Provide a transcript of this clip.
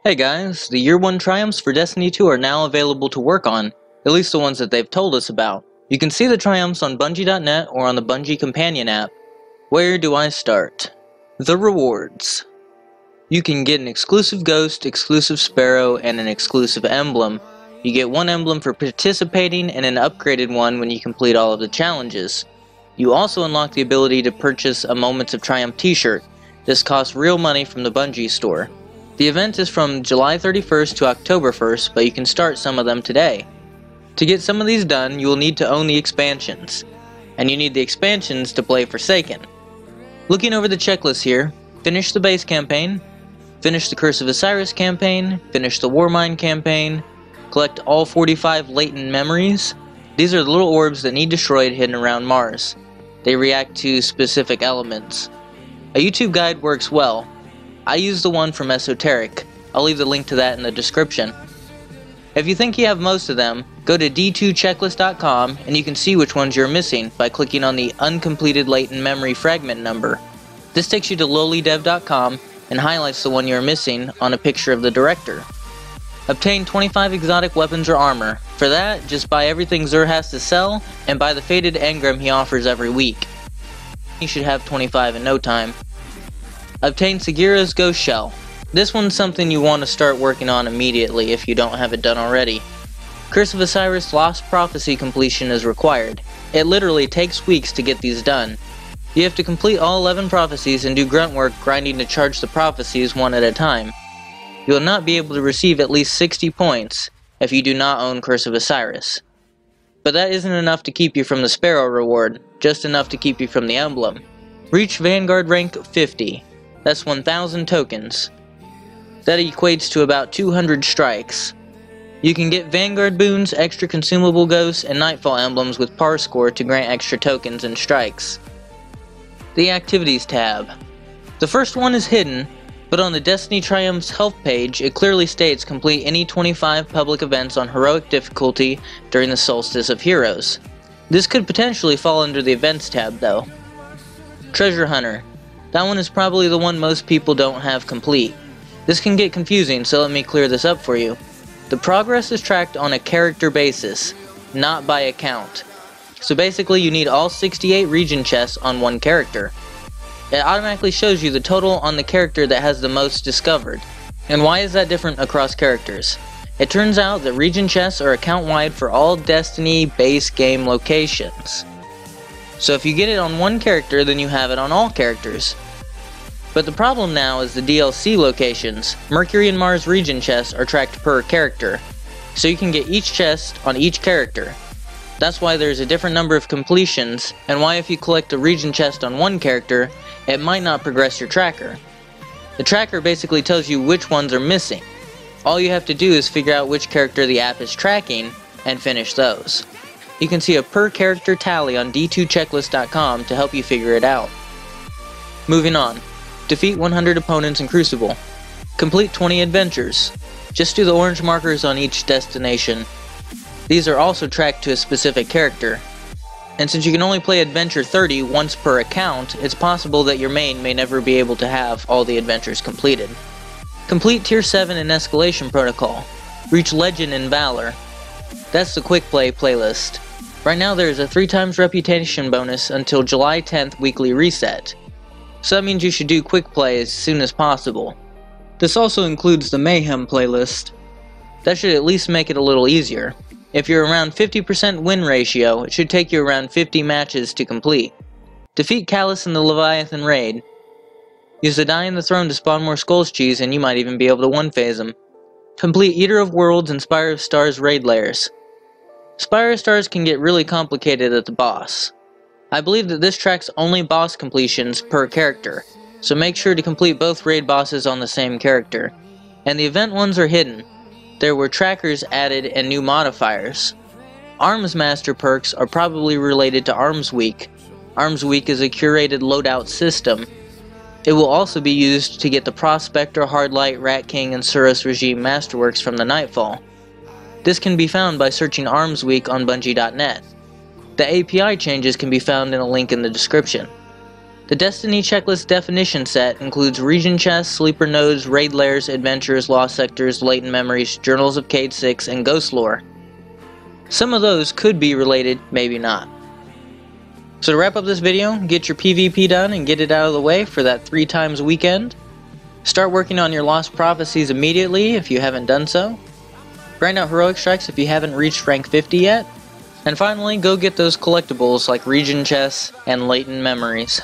Hey guys, the Year 1 triumphs for Destiny 2 are now available to work on, at least the ones that they've told us about. You can see the triumphs on Bungie.net or on the Bungie Companion app. Where do I start? The rewards. You can get an exclusive ghost, exclusive sparrow, and an exclusive emblem. You get one emblem for participating and an upgraded one when you complete all of the challenges. You also unlock the ability to purchase a Moments of Triumph t-shirt. This costs real money from the Bungie store. The event is from July 31st to October 1st, but you can start some of them today. To get some of these done, you will need to own the expansions. And you need the expansions to play Forsaken. Looking over the checklist here, finish the base campaign, finish the Curse of Osiris campaign, finish the Warmind campaign, collect all 45 latent memories. These are the little orbs that need destroyed hidden around Mars. They react to specific elements. A YouTube guide works well. I use the one from Esoteric. I'll leave the link to that in the description. If you think you have most of them, go to d2checklist.com and you can see which ones you're missing by clicking on the uncompleted latent memory fragment number. This takes you to lowlydev.com and highlights the one you're missing on a picture of the director. Obtain 25 exotic weapons or armor. For that, just buy everything Xur has to sell and buy the faded engram he offers every week. You should have 25 in no time. Obtain Sagira's Ghost Shell. This one's something you want to start working on immediately if you don't have it done already. Curse of Osiris Lost Prophecy completion is required. It literally takes weeks to get these done. You have to complete all 11 prophecies and do grunt work grinding to charge the prophecies one at a time. You will not be able to receive at least 60 points if you do not own Curse of Osiris. But that isn't enough to keep you from the Sparrow reward, just enough to keep you from the emblem. Reach Vanguard rank 50. That's 1,000 tokens. That equates to about 200 strikes. You can get Vanguard boons, extra consumable ghosts, and Nightfall emblems with par score to grant extra tokens and strikes. The Activities tab. The first one is hidden, but on the Destiny Triumphs health page it clearly states complete any 25 public events on heroic difficulty during the Solstice of Heroes. This could potentially fall under the Events tab though. Treasure Hunter. That one is probably the one most people don't have complete. This can get confusing, so let me clear this up for you. The progress is tracked on a character basis, not by account. So basically you need all 68 region chests on one character. It automatically shows you the total on the character that has the most discovered. And why is that different across characters? It turns out that region chests are account-wide for all Destiny base game locations. So if you get it on one character, then you have it on all characters. But the problem now is the DLC locations. Mercury and Mars region chests are tracked per character, so you can get each chest on each character. That's why there's a different number of completions, and why if you collect a region chest on one character, it might not progress your tracker. The tracker basically tells you which ones are missing. All you have to do is figure out which character the app is tracking, and finish those. You can see a per character tally on d2checklist.com to help you figure it out. Moving on. Defeat 100 opponents in Crucible. Complete 20 adventures. Just do the orange markers on each destination. These are also tracked to a specific character. And since you can only play Adventure 30 once per account, it's possible that your main may never be able to have all the adventures completed. Complete Tier 7 in Escalation Protocol. Reach Legend in Valor. That's the Quick Play playlist. Right now there is a 3x reputation bonus until July 10th weekly reset. So that means you should do Quick Play as soon as possible. This also includes the Mayhem playlist. That should at least make it a little easier. If you're around 50% win ratio, it should take you around 50 matches to complete. Defeat Callus in the Leviathan raid. Use the Die in the Throne to spawn more Skull's Cheese and you might even be able to one-phase him. Complete Eater of Worlds and Spire of Stars raid layers. Spire of Stars can get really complicated at the boss. I believe that this tracks only boss completions per character, so make sure to complete both raid bosses on the same character. And the event ones are hidden. There were trackers added and new modifiers. Arms Master perks are probably related to Arms Week. Arms Week is a curated loadout system. It will also be used to get the Prospector, Hardlight, Rat King, and Suros Regime Masterworks from the Nightfall. This can be found by searching Arms Week on Bungie.net. The API changes can be found in a link in the description. The Destiny Checklist definition set includes region chests, sleeper nodes, raid lairs, adventures, lost sectors, latent memories, journals of Cade 6, and ghost lore. Some of those could be related, maybe not. So to wrap up this video, get your PvP done and get it out of the way for that 3 times weekend. Start working on your Lost Prophecies immediately if you haven't done so. Grind out Heroic Strikes if you haven't reached rank 50 yet. And finally, go get those collectibles like region chests and latent memories.